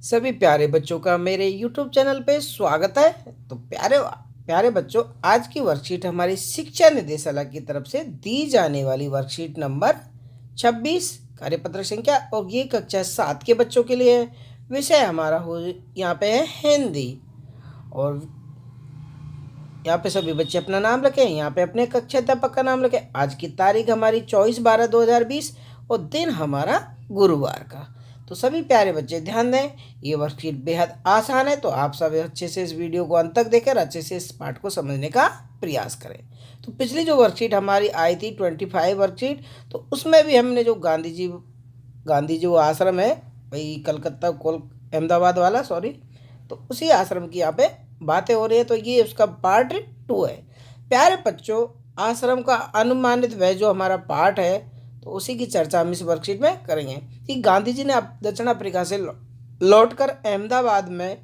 सभी प्यारे बच्चों का मेरे YouTube चैनल पे स्वागत है। तो प्यारे प्यारे बच्चों, आज की वर्कशीट हमारी शिक्षा निदेशालय की तरफ से दी जाने वाली वर्कशीट नंबर 26 कार्यपत्र संख्या और ये कक्षा 7 के बच्चों के लिए है। विषय हमारा हो यहाँ पे है हिंदी। और यहाँ पे सभी बच्चे अपना नाम रखें, यहाँ पे अपने कक्षा अध्यापक का नाम रखें। आज की तारीख हमारी 24/12/2020 और दिन हमारा गुरुवार का। तो सभी प्यारे बच्चे ध्यान दें, ये वर्कशीट बेहद आसान है, तो आप सब अच्छे से इस वीडियो को अंत तक देकर अच्छे से इस पाठ को समझने का प्रयास करें। तो पिछली जो वर्कशीट हमारी आई थी 25 वर्कशीट, तो उसमें भी हमने जो गांधी जी वो आश्रम है भाई, कलकत्ता कोल अहमदाबाद वाला, सॉरी, तो उसी आश्रम की यहाँ पे बातें हो रही है। तो ये उसका पार्ट 2 है। प्यारे बच्चों, आश्रम का अनुमानित व्यय जो हमारा पार्ट है, तो उसी की चर्चा हम इस वर्कशीट में करेंगे कि गांधी जी ने दक्षिण अफ्रीका से लौटकर अहमदाबाद में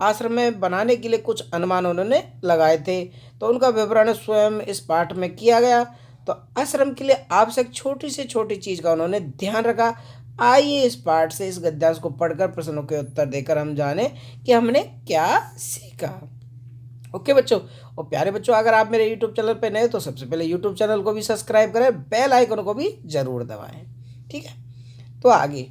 आश्रम में बनाने के लिए कुछ अनुमान उन्होंने लगाए थे, तो उनका विवरण स्वयं इस पाठ में किया गया। तो आश्रम के लिए आवश्यक छोटी से छोटी चीज़ का उन्होंने ध्यान रखा। आइए इस पाठ से इस गद्यांश को पढ़कर प्रश्नों के उत्तर देकर हम जाने कि हमने क्या सीखा। ओके बच्चों, और प्यारे बच्चों, अगर आप मेरे यूट्यूब चैनल पे नए तो सबसे पहले यूट्यूब चैनल को भी सब्सक्राइब करें, बेल आइकन को भी जरूर दबाएं। ठीक है, तो आगे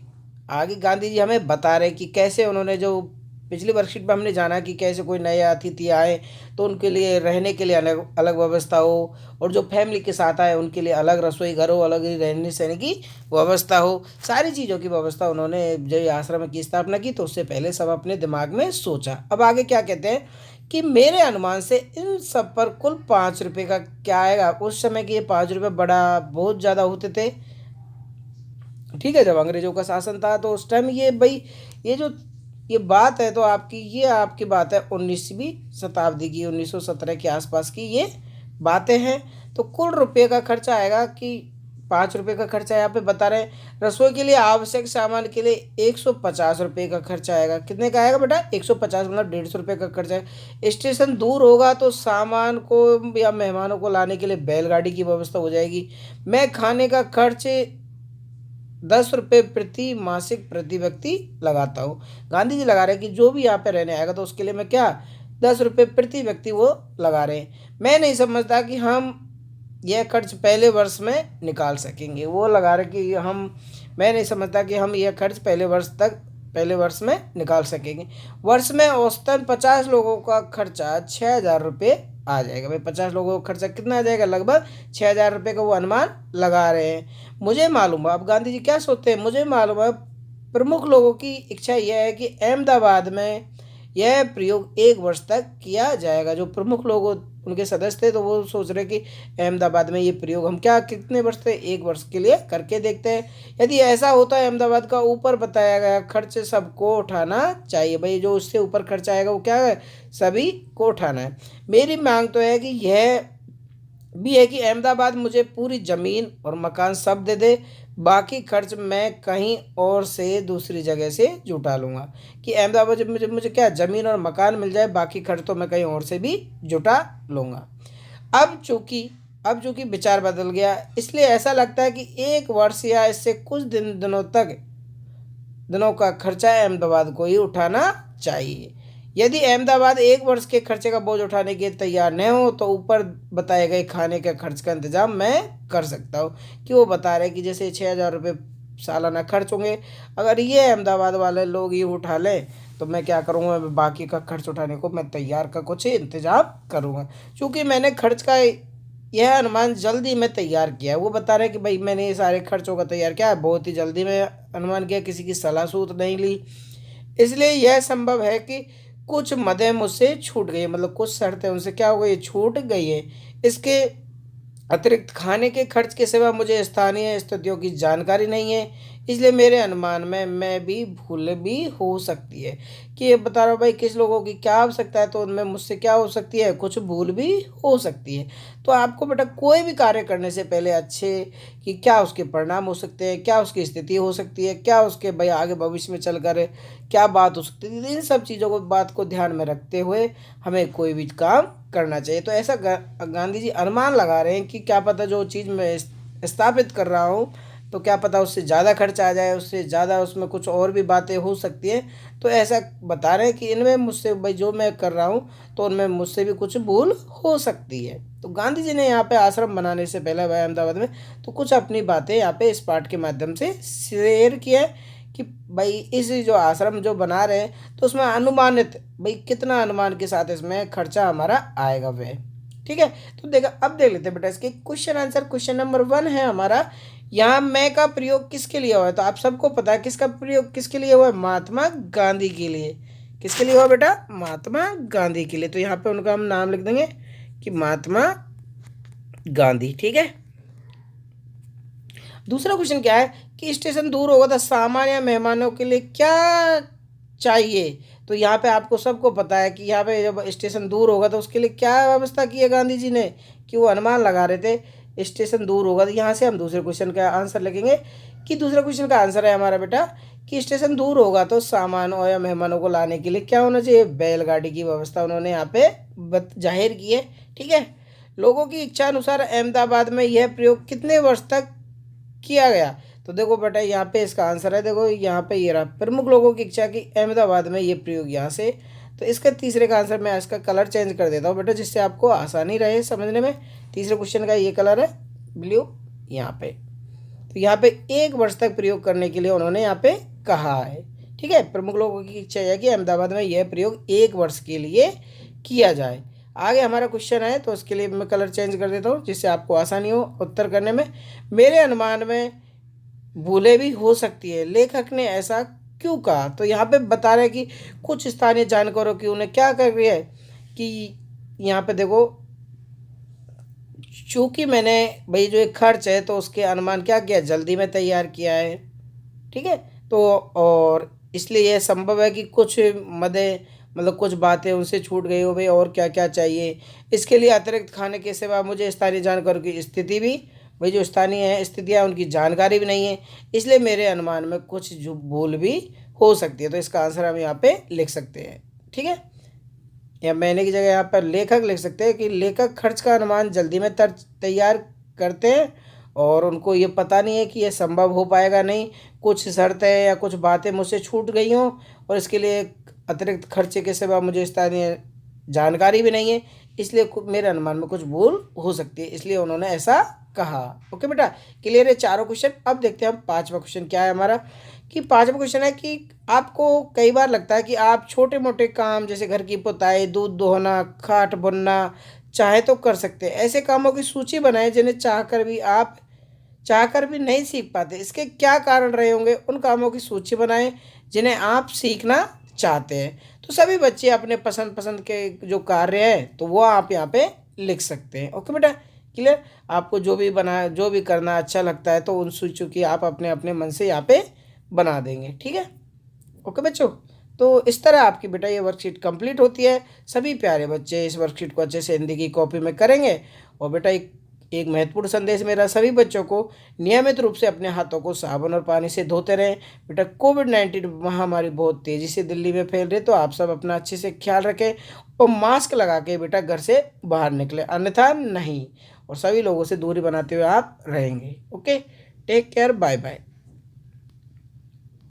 आगे गांधी जी हमें बता रहे कि कैसे उन्होंने जो पिछली वर्कशीट में हमने जाना कि कैसे कोई नए अतिथि आए तो उनके लिए रहने के लिए अलग अलग व्यवस्था हो, और जो फैमिली के साथ आए उनके लिए अलग रसोई घर हो, अलग ही रहने सहने की व्यवस्था हो। सारी चीज़ों की व्यवस्था उन्होंने जब आश्रम की स्थापना की तो उससे पहले सब अपने दिमाग में सोचा। अब आगे क्या कहते हैं कि मेरे अनुमान से इन सब पर कुल 5 रुपये का क्या आएगा। उस समय के ये 5 रुपये बड़ा बहुत ज़्यादा होते थे। ठीक है, जब अंग्रेजों का शासन था तो उस टाइम ये भाई, ये जो ये बात है तो आपकी बात है 19वीं शताब्दी की, 1917 के आसपास की ये बातें हैं। तो कुल रुपये का खर्चा आएगा कि 5 रुपये का खर्चा यहाँ पे बता रहे हैं। रसोई के लिए आवश्यक सामान के लिए 150 रुपये का खर्चा आएगा। कितने का आएगा बेटा? 150, मतलब 150 रुपये का खर्चा है। स्टेशन दूर होगा तो सामान को या मेहमानों को लाने के लिए बैलगाड़ी की व्यवस्था हो जाएगी। मैं खाने का खर्च 10 रुपये प्रति मासिक प्रति व्यक्ति लगाता हूँ। गांधी जी लगा रहे हैं कि जो भी यहाँ पे रहने आएगा तो उसके लिए मैं क्या 10 रुपये प्रति व्यक्ति वो लगा रहे हैं। मैं नहीं समझता कि हम यह खर्च पहले वर्ष में निकाल सकेंगे। वो लगा रहे कि मैं नहीं समझता कि हम यह खर्च पहले वर्ष में निकाल सकेंगे। वर्ष में औसतन 50 लोगों का खर्चा 6,000 रुपये आ जाएगा। भाई 50 लोगों का खर्चा कितना आ जाएगा? लगभग 6,000 रुपये का वो अनुमान लगा रहे हैं। मुझे मालूम है, अब गांधी जी क्या सोचते हैं, मुझे मालूम है प्रमुख लोगों की इच्छा यह है कि अहमदाबाद में यह प्रयोग 1 वर्ष तक किया जाएगा। जो प्रमुख लोग उनके सदस्य थे तो वो सोच रहे कि अहमदाबाद में ये प्रयोग हम क्या कितने वर्ष से 1 वर्ष के लिए करके देखते हैं। यदि ऐसा होता है अहमदाबाद का ऊपर बताया गया खर्च सबको उठाना चाहिए। भाई जो उससे ऊपर खर्च आएगा वो क्या है? सभी को उठाना है। मेरी मांग तो है कि यह भी है कि अहमदाबाद मुझे पूरी ज़मीन और मकान सब दे दे, बाकी खर्च मैं कहीं और से दूसरी जगह से जुटा लूँगा। कि अहमदाबाद जब मुझे मुझे क्या ज़मीन और मकान मिल जाए, बाकी खर्च तो मैं कहीं और से भी जुटा लूँगा। अब चूंकि विचार बदल गया, इसलिए ऐसा लगता है कि 1 वर्ष या इससे कुछ दिनों का खर्चा अहमदाबाद को ही उठाना चाहिए। यदि अहमदाबाद 1 वर्ष के खर्चे का बोझ उठाने के तैयार न हो तो ऊपर बताए गए खाने के खर्च का इंतजाम मैं कर सकता हूँ। कि वो बता रहे कि जैसे 6,000 रुपये सालाना खर्च होंगे, अगर ये अहमदाबाद वाले लोग ये उठा लें तो मैं क्या करूँगा, मैं बाकी का खर्च उठाने को मैं तैयार का कुछ इंतजाम करूँगा। क्योंकि मैंने खर्च का यह अनुमान जल्दी में तैयार किया है। वो बता रहे कि भाई मैंने ये सारे खर्चों का तैयार किया है, बहुत ही जल्दी में अनुमान किया, किसी की सलाह सूत नहीं ली। इसलिए यह संभव है कि कुछ मदें मुझसे छूट गई, मतलब कुछ शर्तें उनसे क्या हो गई, छूट गई है। इसके अतिरिक्त खाने के खर्च के सिवा मुझे स्थानीय स्थितियों की जानकारी नहीं है, इसलिए मेरे अनुमान में मैं भी भूल भी हो सकती है। कि ये बता रहा हूँ भाई किस लोगों की क्या आवश्यकता है, तो उनमें मुझसे क्या हो सकती है, कुछ भूल भी हो सकती है। तो आपको बेटा कोई भी कार्य करने से पहले अच्छे कि क्या उसके परिणाम हो सकते हैं, क्या उसकी स्थिति हो सकती है, क्या उसके भाई आगे भविष्य में चलकर क्या बात हो सकती है, इन सब चीज़ों को बात को ध्यान में रखते हुए हमें कोई भी काम करना चाहिए। तो ऐसा गांधी जी अनुमान लगा रहे हैं कि क्या पता जो चीज़ मैं स्थापित कर रहा हूँ तो क्या पता उससे ज़्यादा खर्च आ जाए, उससे ज़्यादा उसमें कुछ और भी बातें हो सकती हैं। तो ऐसा बता रहे हैं कि इनमें मुझसे भाई जो मैं कर रहा हूँ तो उनमें मुझसे भी कुछ भूल हो सकती है। तो गांधी जी ने यहाँ पे आश्रम बनाने से पहले भाई अहमदाबाद में तो कुछ अपनी बातें यहाँ पे इस पाठ के माध्यम से शेयर किया है कि भाई इस जो आश्रम जो बना रहे हैं तो उसमें अनुमानित भाई कितना अनुमान के साथ इसमें खर्चा हमारा आएगा वह। ठीक है, तो देखा अब देख लेते हैं बेटा इसके क्वेश्चन आंसर। क्वेश्चन नंबर 1 है हमारा, यहाँ मैं का प्रयोग किसके लिए हुआ है? तो आप सबको पता है किसका प्रयोग किसके लिए हुआ है? महात्मा गांधी के लिए। किसके लिए हुआ बेटा? महात्मा गांधी के लिए। तो यहाँ पे उनका हम नाम लिख देंगे कि महात्मा गांधी। ठीक है, दूसरा क्वेश्चन क्या है कि स्टेशन दूर होगा तो सामान्य मेहमानों के लिए क्या चाहिए? तो यहाँ पे आपको सबको पता है कि यहाँ पे जब स्टेशन दूर होगा तो उसके लिए क्या व्यवस्था की है गांधी जी ने, कि वो अनुमान लगा रहे थे स्टेशन दूर होगा। तो यहाँ से हम दूसरे क्वेश्चन का आंसर लिखेंगे कि दूसरा क्वेश्चन का आंसर है हमारा बेटा कि स्टेशन दूर होगा तो सामान और या मेहमानों को लाने के लिए क्या होना चाहिए? बैलगाड़ी की व्यवस्था उन्होंने यहाँ पे जाहिर की है। ठीक है, लोगों की इच्छा अनुसार अहमदाबाद में यह प्रयोग कितने वर्ष तक किया गया? तो देखो बेटा यहाँ पे इसका आंसर है, देखो यहाँ पे ये रहा, प्रमुख लोगों की इच्छा की अहमदाबाद में ये प्रयोग यहाँ से। तो इसका तीसरे का आंसर मैं इसका कलर चेंज कर देता हूँ बेटा जिससे आपको आसानी रहे समझने में। तीसरे क्वेश्चन का ये कलर है ब्लू यहाँ पे। तो यहाँ पे 1 वर्ष तक प्रयोग करने के लिए उन्होंने यहाँ पे कहा है। ठीक है, प्रमुख लोगों की इच्छा है कि अहमदाबाद में यह प्रयोग 1 वर्ष के लिए किया जाए। आगे हमारा क्वेश्चन है तो उसके लिए मैं कलर चेंज कर देता हूँ जिससे आपको आसानी हो उत्तर करने में। मेरे अनुमान में भूलें भी हो सकती है, लेखक ने ऐसा क्यों कहा? तो यहाँ पे बता रहे हैं कि कुछ स्थानीय जानकारों की उन्हें क्या कर रही है कि यहाँ पे देखो चूंकि मैंने भाई जो एक खर्च है तो उसके अनुमान क्या किया, जल्दी में तैयार किया है। ठीक है, तो और इसलिए यह संभव है कि कुछ मदे मतलब कुछ बातें उनसे छूट गई हो भाई और क्या क्या चाहिए। इसके लिए अतिरिक्त खाने के सिवा मुझे स्थानीय जानकारों की स्थिति भी भाई जो स्थानीय है स्थितियाँ उनकी जानकारी भी नहीं है, इसलिए मेरे अनुमान में कुछ जो भूल भी हो सकती है। तो इसका आंसर हम यहाँ पे लिख सकते हैं। ठीक है, या मैंने की जगह यहाँ पर लेखक लिख सकते हैं कि लेखक खर्च का अनुमान जल्दी में तैयार करते हैं और उनको ये पता नहीं है कि ये संभव हो पाएगा नहीं, कुछ शर्तें या कुछ बातें मुझसे छूट गई हों और इसके लिए अतिरिक्त खर्चे के सिवा मुझे स्थानीय जानकारी भी नहीं है, इसलिए मेरे अनुमान में कुछ भूल हो सकती है, इसलिए उन्होंने ऐसा कहा। ओके बेटा, क्लियर है चारों क्वेश्चन। अब देखते हैं हम 5वां क्वेश्चन क्या है हमारा, कि 5वां क्वेश्चन है कि आपको कई बार लगता है कि आप छोटे मोटे काम जैसे घर की पुताई, दूध दोहना, खाट बुनना चाहे तो कर सकते हैं। ऐसे कामों की सूची बनाएं जिन्हें चाहकर भी नहीं सीख पाते। इसके क्या कारण रहे होंगे? उन कामों की सूची बनाएं जिन्हें आप सीखना चाहते हैं। तो सभी बच्चे अपने पसंद पसंद के जो कार्य हैं तो वो आप यहाँ पे लिख सकते हैं। ओके बेटा, क्लियर? आपको जो भी करना अच्छा लगता है तो उन सूची की आप अपने अपने मन से यहाँ पे बना देंगे। ठीक है, ओके बच्चों, तो इस तरह आपकी बेटा ये वर्कशीट कंप्लीट होती है। सभी प्यारे बच्चे इस वर्कशीट को अच्छे से हिंदी की कॉपी में करेंगे। और बेटा एक महत्वपूर्ण संदेश मेरा सभी बच्चों को, नियमित रूप से अपने हाथों को साबुन और पानी से धोते रहें। बेटा कोविड-19 महामारी बहुत तेज़ी से दिल्ली में फैल रही है तो आप सब अपना अच्छे से ख्याल रखें और मास्क लगा के बेटा घर से बाहर निकले, अन्यथा नहीं। और सभी लोगों से दूरी बनाते हुए आप रहेंगे। Okay, take care, bye bye.